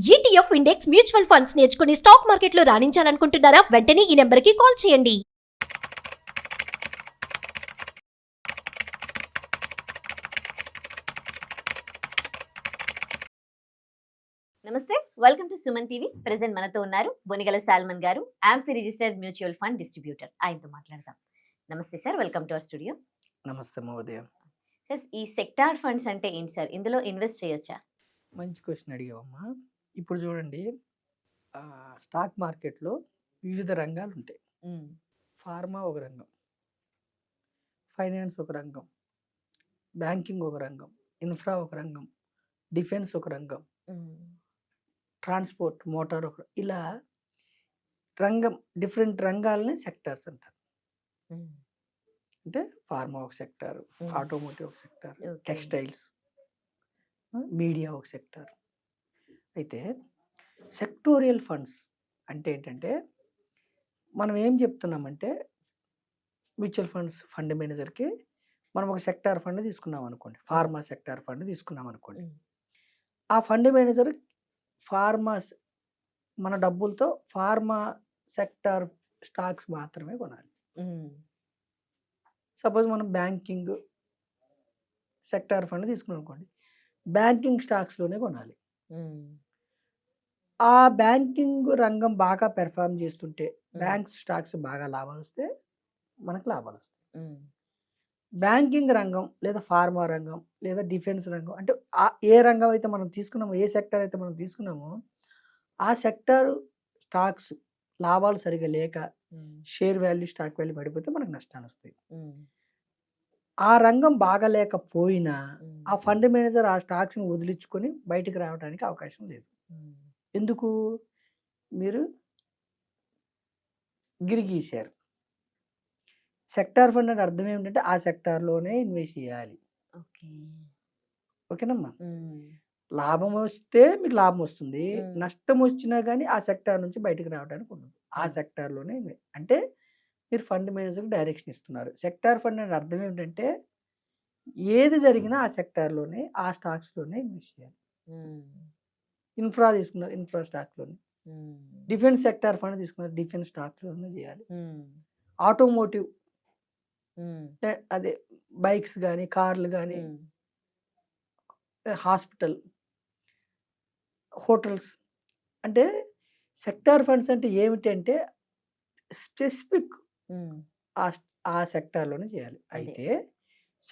ETF index mutual funds నేర్చుకుని stock మార్కెట్లో రాణించాలనుకుంటున్నారా? వెంటనే ఈ నెంబర్కి కాల్ చేయండి. నమస్తే, welcome to Suman TV. Present మనతో ఉన్నారు బొనిగల సాల్మన్ గారు, amphi registered mutual fund distributor. ఆయనతో మాట్లాడదాం. నమస్తే sir, welcome to our studio. నమస్తే మహోదయ. సార్, ఈ సెక్టార్ ఫండ్స్ అంటే ఏంటి సార్? ఇందులో ఇన్వెస్ట్ చేయొచ్చా? మంచి క్వశ్చన్ అడిగావమ్మా. ఇప్పుడు చూడండి, స్టాక్ మార్కెట్లో వివిధ రంగాలు ఉంటాయి. ఫార్మా ఒక రంగం, ఫైనాన్స్ ఒక రంగం, బ్యాంకింగ్ ఒక రంగం, ఇన్ఫ్రా ఒక రంగం, డిఫెన్స్ ఒక రంగం, ట్రాన్స్పోర్ట్ మోటార్ ఒక, ఇలా రంగం డిఫరెంట్ రంగాలని సెక్టార్స్ అంటారు. అంటే ఫార్మా ఒక సెక్టార్, ఆటోమోటివ్ ఒక సెక్టార్, టెక్స్టైల్స్, మీడియా ఒక సెక్టార్. అయితే సెక్టోరియల్ ఫండ్స్ అంటే ఏంటంటే, మనం ఏం చెప్తున్నామంటే, మ్యూచువల్ ఫండ్స్ ఫండ్ మేనేజర్కి మనం ఒక సెక్టార్ ఫండ్ తీసుకున్నాం అనుకోండి, ఫార్మా సెక్టార్ ఫండ్ తీసుకున్నాం అనుకోండి. ఆ ఫండ్ మేనేజర్ మన డబ్బులతో ఫార్మా సెక్టార్ స్టాక్స్ మాత్రమే కొనాలి. సపోజ్ మనం బ్యాంకింగ్ సెక్టార్ ఫండ్ తీసుకున్నాం అనుకోండి, బ్యాంకింగ్ స్టాక్స్లోనే కొనాలి. ఆ బ్యాంకింగ్ రంగం బాగా పెర్ఫామ్ చేస్తుంటే, బ్యాంక్ స్టాక్స్ బాగా లాభాలు వస్తే మనకు లాభాలు వస్తాయి. బ్యాంకింగ్ రంగం లేదా ఫార్మా రంగం లేదా డిఫెన్స్ రంగం, అంటే ఏ రంగం అయితే మనం తీసుకున్నామో, ఏ సెక్టర్ అయితే మనం తీసుకున్నామో, ఆ సెక్టర్ స్టాక్స్ లాభాలు సరిగా లేక షేర్ వాల్యూ, స్టాక్ వాల్యూ పడిపోతే మనకు నష్టాలు వస్తాయి. ఆ రంగం బాగా లేకపోయినా ఆ ఫండ్ మేనేజర్ ఆ స్టాక్స్ని వదిలించుకొని బయటికి రావడానికి అవకాశం లేదు. ఎందుకు? మీరు గిరిగీశారు. సెక్టార్ ఫండ్ అంటే అర్థం ఏమిటంటే, ఆ సెక్టార్లోనే ఇన్వెస్ట్ చేయాలి. ఓకేనమ్మా? లాభం వస్తే మీకు లాభం వస్తుంది, నష్టం వచ్చినా కానీ ఆ సెక్టార్ నుంచి బయటకు రావడానికి ఉండదు. ఆ సెక్టార్లోనే అంటే మీరు ఫండ్ మేనేజర్కి డైరెక్షన్ ఇస్తున్నారు. సెక్టార్ ఫండ్ అంటే అర్థం ఏమిటంటే, ఏది జరిగినా ఆ సెక్టార్లోనే, ఆ స్టాక్స్లోనే ఇన్వెస్ట్ చేయాలి. ఇన్ఫ్రా తీసుకున్నారు, ఇన్ఫ్రా స్టాక్లోనే. డిఫెన్స్ సెక్టార్ ఫండ్ తీసుకున్నారు, డిఫెన్స్ స్టాక్లోనే చేయాలి. ఆటోమోటివ్ అదే బైక్స్ కానీ, కార్లు కానీ, హాస్పిటల్, హోటల్స్. అంటే సెక్టార్ ఫండ్స్ అంటే ఏమిటంటే, స్పెసిఫిక్ ఆ సెక్టార్లోనే చేయాలి. అయితే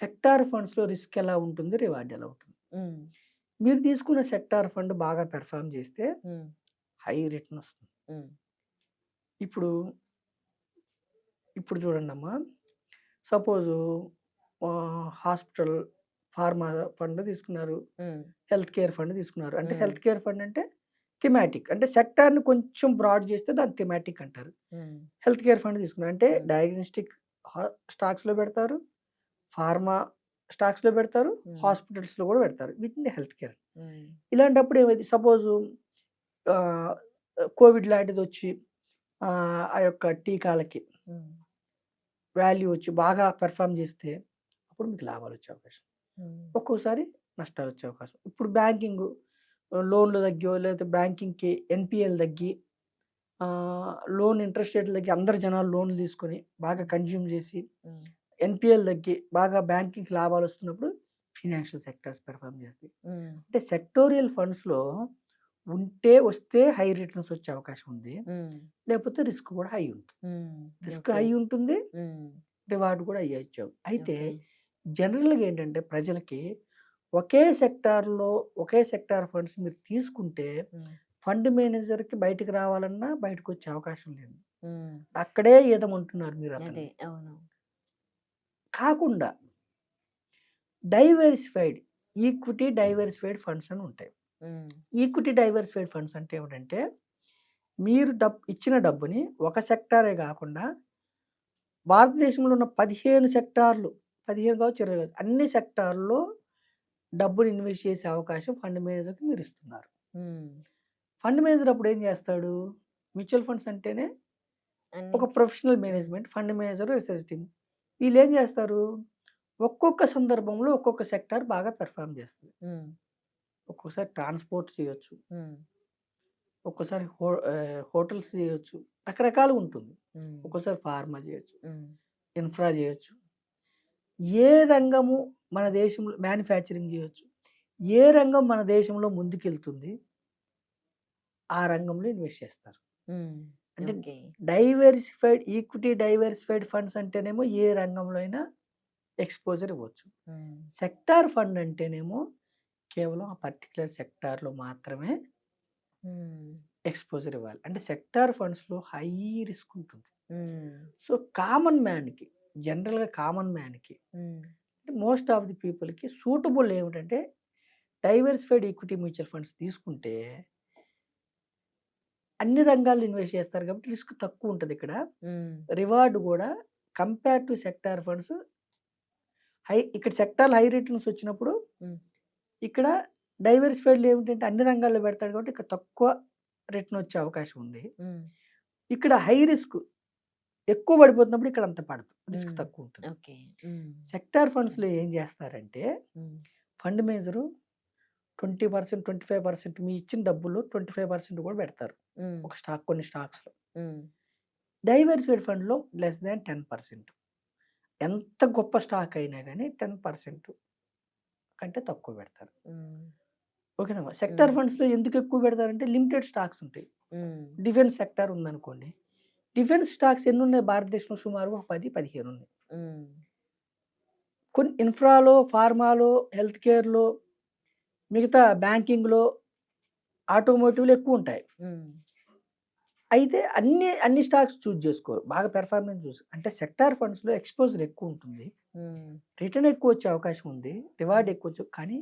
సెక్టార్ ఫండ్స్లో రిస్క్ ఎలా ఉంటుంది, రివార్డ్ ఎలా ఉంటుంది? మీరు తీసుకున్న సెక్టార్ ఫండ్ బాగా పెర్ఫామ్ చేస్తే హై రిటర్న్ వస్తుంది. ఇప్పుడు చూడండి అమ్మా, సపోజు హాస్పిటల్ ఫార్మా ఫండ్ తీసుకున్నారు, హెల్త్ కేర్ ఫండ్ తీసుకున్నారు. అంటే హెల్త్ కేర్ ఫండ్ అంటే థిమాటిక్, అంటే సెక్టార్ని కొంచెం బ్రాడ్ చేస్తే దాన్ని థిమాటిక్ అంటారు. హెల్త్ కేర్ ఫండ్ తీసుకున్నారు అంటే డయాగ్నోస్టిక్ స్టాక్స్లో పెడతారు, ఫార్మా స్టాక్స్లో పెడతారు, హాస్పిటల్స్లో కూడా పెడతారు. వీటిని హెల్త్ కేర్. ఇలాంటప్పుడు ఏమైంది, సపోజు కోవిడ్ లాంటిది వచ్చి ఆ యొక్క టీకాలకి వాల్యూ వచ్చి బాగా పెర్ఫామ్ చేస్తే అప్పుడు మీకు లాభాలు వచ్చే అవకాశం, ఒక్కోసారి నష్టాలు వచ్చే అవకాశం. ఇప్పుడు బ్యాంకింగ్ లోన్లు తగ్గి, లేకపోతే బ్యాంకింగ్కి ఎన్పిఎల్ తగ్గి, లోన్ ఇంట్రెస్ట్ రేట్లు తగ్గి, అందరు జనాలు లోన్లు తీసుకొని బాగా కన్జ్యూమ్ చేసి ఎన్పిఎల్ తగ్గి బాగా బ్యాంకింగ్ లాభాలు వస్తున్నప్పుడు ఫినాన్షియల్ సెక్టర్స్ పెర్ఫామ్ చేస్తాయి. అంటే సెక్టోరియల్ ఫండ్స్లో వస్తే హై రిటర్న్స్ వచ్చే అవకాశం ఉంది, లేకపోతే రిస్క్ కూడా హై ఉంటుంది. రిస్క్ హై ఉంటుంది, రివార్డ్ కూడా హై వచ్చావు. అయితే జనరల్గా ఏంటంటే, ప్రజలకి ఒకే సెక్టార్ ఫండ్స్ మీరు తీసుకుంటే ఫండ్ మేనేజర్కి బయటకు రావాలన్నా బయటకు వచ్చే అవకాశం లేదు. అక్కడే ఏదమంటున్నారు మీరు. అతను కాకుండా డైవర్సిఫైడ్ ఈక్విటీ డైవర్సిఫైడ్ ఫండ్స్ అని ఉంటాయి. ఈక్విటీ డైవర్సిఫైడ్ ఫండ్స్ అంటే ఏమిటంటే, మీరు ఇచ్చిన డబ్బుని ఒక సెక్టారే కాకుండా భారతదేశంలో ఉన్న 15 సెక్టార్లు, 15 కావచ్చు, 20 కావచ్చు, అన్ని సెక్టార్లో డబ్బులు ఇన్వెస్ట్ చేసే అవకాశం ఫండ్ మేనేజర్కి మీరు ఇస్తున్నారు. ఫండ్ మేనేజర్ అప్పుడు ఏం చేస్తాడు? మ్యూచువల్ ఫండ్స్ అంటేనే ఒక professional management, fund manager, research team, వీళ్ళు ఏం చేస్తారు? ఒక్కొక్క సందర్భంలో ఒక్కొక్క సెక్టార్ బాగా పెర్ఫామ్ చేస్తుంది. ఒక్కొక్కసారి ట్రాన్స్పోర్ట్ చేయొచ్చు, ఒక్కోసారి హోటల్స్ చేయొచ్చు, రకరకాలుగా ఉంటుంది. ఒక్కోసారి ఫార్మా చేయొచ్చు, ఇన్ఫ్రా చేయొచ్చు. ఏ రంగము మన దేశంలో మ్యానుఫ్యాక్చరింగ్ చేయొచ్చు, ఏ రంగం మన దేశంలో ముందుకెళ్తుంది ఆ రంగంలో ఇన్వెస్ట్ చేస్తారు. అంటే ఈక్విటీ డైవర్సిఫైడ్ ఫండ్స్ అంటేనేమో ఏ రంగంలో అయినా ఎక్స్పోజర్ ఇవ్వచ్చు. సెక్టార్ ఫండ్ అంటేనేమో కేవలం ఆ పర్టికులర్ సెక్టార్లో మాత్రమే ఎక్స్పోజర్ ఇవ్వాలి. అంటే సెక్టార్ ఫండ్స్లో హై రిస్క్ ఉంటుంది. సో కామన్ మ్యాన్కి, జనరల్గా కామన్ మ్యాన్కి, మోస్ట్ ఆఫ్ ది పీపుల్కి సూటబుల్ ఏమిటంటే డైవర్సిఫైడ్ ఈక్విటీ మ్యూచువల్ ఫండ్స్ తీసుకుంటే అన్ని రంగాల్లో ఇన్వెస్ట్ చేస్తారు కాబట్టి రిస్క్ తక్కువ ఉంటుంది. ఇక్కడ రివార్డ్ కూడా కంపేర్ టు సెక్టార్ ఫండ్స్ ఇక్కడ సెక్టార్ హై రిటర్న్స్ వచ్చినప్పుడు ఇక్కడ డైవర్సిఫైడ్ ఏమిటంటే అన్ని రంగాల్లో పెడతాడు కాబట్టి ఇక్కడ తక్కువ రిటర్న్ వచ్చే అవకాశం ఉంది. ఇక్కడ హై రిస్క్ ఎక్కువ పడిపోతున్నప్పుడు ఇక్కడ అంత పడదు, రిస్క్ తక్కువ ఉంటుంది. సెక్టార్ ఫండ్స్ లో ఏం చేస్తారంటే ఫండ్ మేనేజరు 20%, 25% మీ ఇచ్చిన డబ్బుల్లో 25% కూడా పెడతారు ఒక స్టాక్, కొన్ని స్టాక్స్ లో. డైవర్సిఫైడ్ ఫండ్ లో లెస్ దాన్ 10%. ఎంత గొప్ప స్టాక్ అయినా కానీ 10% కంటే తక్కువ పెడతారు. ఓకేనా? సెక్టార్ ఫండ్స్ లో ఎందుకు ఎక్కువ పెడతారంటే లిమిటెడ్ స్టాక్స్ ఉంటాయి. డిఫెన్స్ సెక్టార్ ఉందనుకోండి, డిఫెన్స్ స్టాక్స్ ఎన్ని ఉన్నాయి భారతదేశంలో? సుమారు 10-15 ఉన్నాయి. కొన్ని ఇన్ఫ్రాలో, ఫార్మాలో, హెల్త్ కేర్లో, మిగతా బ్యాంకింగ్లో, ఆటోమోటివ్లో ఎక్కువ ఉంటాయి. అయితే అన్ని స్టాక్స్ చూస్ చేసుకోరు, బాగా పెర్ఫార్మెన్స్ చూసి. అంటే సెక్టార్ ఫండ్స్లో ఎక్స్పోజర్ ఎక్కువ ఉంటుంది, రిటర్న్ ఎక్కువ వచ్చే అవకాశం ఉంది, రివార్డ్ ఎక్కువ వచ్చు, కానీ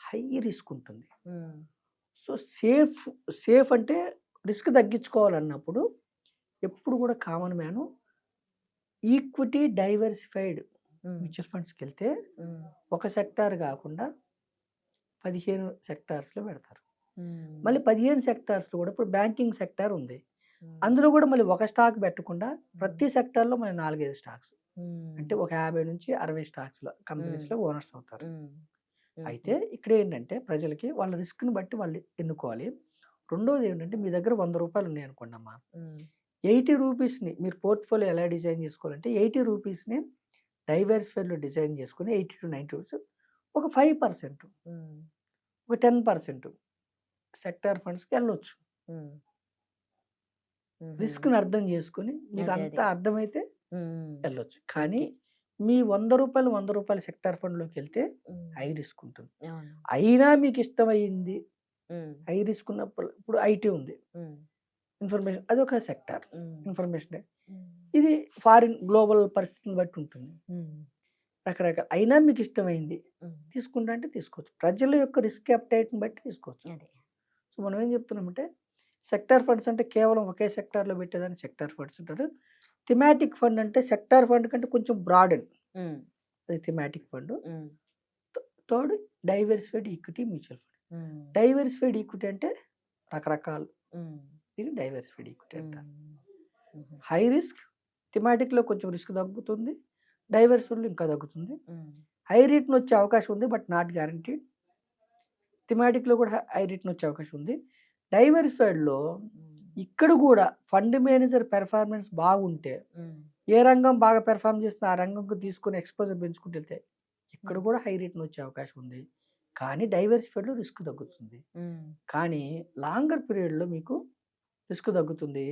హై రిస్క్ ఉంటుంది. సో సేఫ్ అంటే రిస్క్ తగ్గించుకోవాలన్నప్పుడు ఎప్పుడు కూడా common man equity diversified mutual ఫండ్స్కి వెళ్తే ఒక సెక్టార్ కాకుండా 15 సెక్టార్స్లో పెడతారు. మళ్ళీ 15 సెక్టార్స్లో కూడా ఇప్పుడు బ్యాంకింగ్ సెక్టార్ ఉంది, అందులో కూడా మళ్ళీ ఒక స్టాక్ పెట్టకుండా ప్రతి సెక్టార్లో మళ్ళీ 4-5 స్టాక్స్, అంటే ఒక 50 నుంచి 60 స్టాక్స్లో కంపెనీస్లో ఓనర్స్ అవుతారు. అయితే ఇక్కడ ఏంటంటే ప్రజలకి వాళ్ళ రిస్క్ని బట్టి వాళ్ళు ఎన్నుకోవాలి. రెండోది ఏంటంటే మీ దగ్గర 100 రూపాయలు ఉన్నాయి అనుకోండి అమ్మా, 80 రూపీస్ని మీరు పోర్ట్ఫోలియో ఎలా డిజైన్ చేసుకోవాలంటే 80 రూపీస్ని డైవర్సిఫైడ్లో డిజైన్ చేసుకుని 80 to 90 రూపీస్, ఒక 5%, ఒక 10% సెక్టార్ ఫండ్స్కి వెళ్ళొచ్చు. రిస్క్ని అర్థం చేసుకుని మీకు అంతా అర్థమైతే వెళ్ళొచ్చు. కానీ మీ 100 రూపాయలు సెక్టార్ ఫండ్లోకి వెళ్తే హై రిస్క్ ఉంటుంది. అయినా మీకు ఇష్టమైంది హై రిస్క్ ఉన్నప్పుడు, ఇప్పుడు ఐటీ ఉంది, ఇన్ఫర్మేషన్, అది ఒక సెక్టార్ ఇన్ఫర్మేషన్. ఇది ఫారిన్ గ్లోబల్ పరిస్థితిని బట్టి ఉంటుంది, రకరకాల. అయినా మీకు ఇష్టమైంది తీసుకుంటా అంటే తీసుకోవచ్చు, ప్రజల యొక్క రిస్క్ అప్టైట్ని బట్టి తీసుకోవచ్చు. సో మనం ఏం చెప్తున్నామంటే సెక్టార్ ఫండ్స్ అంటే కేవలం ఒకే సెక్టార్లో పెట్టేదాన్ని సెక్టార్ ఫండ్స్ అంటారు. థిమాటిక్ ఫండ్ అంటే సెక్టార్ ఫండ్ కంటే కొంచెం బ్రాడ్, అది thematic fund. Third diversified equity mutual fund. Diversified equity అంటే రకరకాలు, ఇది డైవర్సిఫైడ్ ఈక్విటీ అంటారు. హై రిస్క్, థిమాటిక్లో కొంచెం రిస్క్ తగ్గుతుంది, డైవర్సిఫైడ్లో ఇంకా తగ్గుతుంది. హై రిటర్న్ వచ్చే అవకాశం ఉంది బట్ నాట్ గ్యారంటీడ్. థిమాటిక్లో కూడా హై రిటర్న్ వచ్చే అవకాశం ఉంది. డైవర్సిఫైడ్లో ఇక్కడ కూడా ఫండ్ మేనేజర్ పెర్ఫార్మెన్స్ బాగుంటే, ఏ రంగం బాగా పెర్ఫార్మ్ చేస్తుందో ఆ రంగంకు తీసుకుని ఎక్స్పోజర్ పెంచుకుంటూ వెళ్తే ఇక్కడ కూడా హై రిటర్న్ వచ్చే అవకాశం ఉంది. కానీ డైవర్సిఫైడ్లో రిస్క్ తగ్గుతుంది, కానీ లాంగర్ పీరియడ్లో మీకు రిస్క్ తగ్గుతుంది.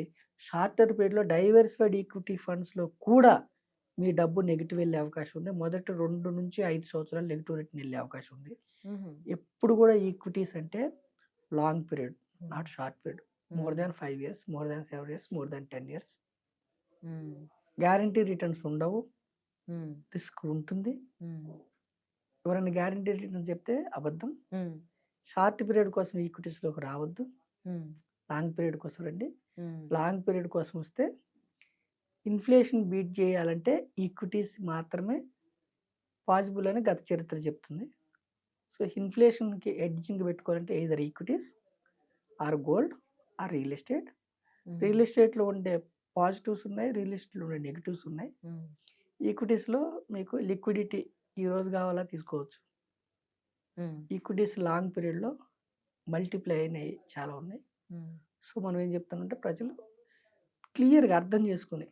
షార్టర్ పీరియడ్లో డైవర్సిఫైడ్ ఈక్విటీ ఫండ్స్లో కూడా మీ డబ్బు నెగిటివ్ వెళ్ళే అవకాశం ఉంది. మొదటి 2 నుంచి 5 సంవత్సరాలు నెగిటివ్ రిటర్న్ వెళ్ళే అవకాశం ఉంది. ఎప్పుడు కూడా ఈక్విటీస్ అంటే long period, not short period. More than 5 years, more than 7 years, more than 10 years. Guarantee returns ఉండవు, రిస్క్ ఉంటుంది. ఎవరైనా గ్యారంటీ రిటర్న్స్ చెప్తే అబద్ధం. షార్ట్ పీరియడ్ కోసం ఈక్విటీస్లోకి రావద్దు, లాంగ్ పీరియడ్ కోసం రండి. లాంగ్ పీరియడ్ కోసం వస్తే ఇన్ఫ్లేషన్ బీట్ చేయాలంటే ఈక్విటీస్ మాత్రమే పాసిబుల్ అని గత చరిత్ర చెప్తుంది. సో ఇన్ఫ్లేషన్కి ఎడ్జింగ్ పెట్టుకోవాలంటే either equities or gold or real estate. Real ఎస్టేట్లో ఉండే పాజిటివ్స్ ఉన్నాయి, రియల్ ఎస్టేట్లో ఉండే నెగిటివ్స్ ఉన్నాయి. ఈక్విటీస్లో మీకు లిక్విడిటీ ఈ రోజు కావాలా తీసుకోవచ్చు. ఈక్విటీస్ లాంగ్ పీరియడ్లో మల్టిప్లై అయినాయి చాలా ఉన్నాయి. సో మనం ఏం చెప్తామంటే ప్రజలు క్లియర్గా అర్థం చేసుకుని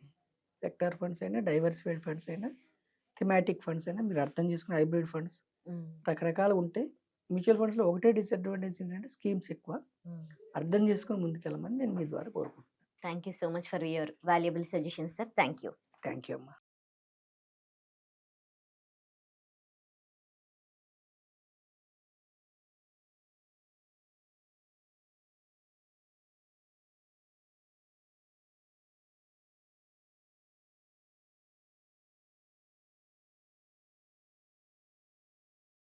సెక్టార్ ఫండ్స్ అయినా, డైవర్సిఫైడ్ ఫండ్స్ అయినా, థిమాటిక్ ఫండ్స్ అయినా మీరు అర్థం చేసుకుని హైబ్రిడ్ ఫండ్స్ రకరకాలు ఉంటాయి. మ్యూచువల్ ఫండ్స్లో ఒకటే డిసడ్వాంటేజ్ ఏంటంటే స్కీమ్స్ ఎక్కువ. అర్థం చేసుకొని ముందుకెళ్ళమని నేను మీ ద్వారా కోరుకుంటున్నాను. Thank you so much for your valuable suggestions sir. Thank you. Thank you అమ్మా.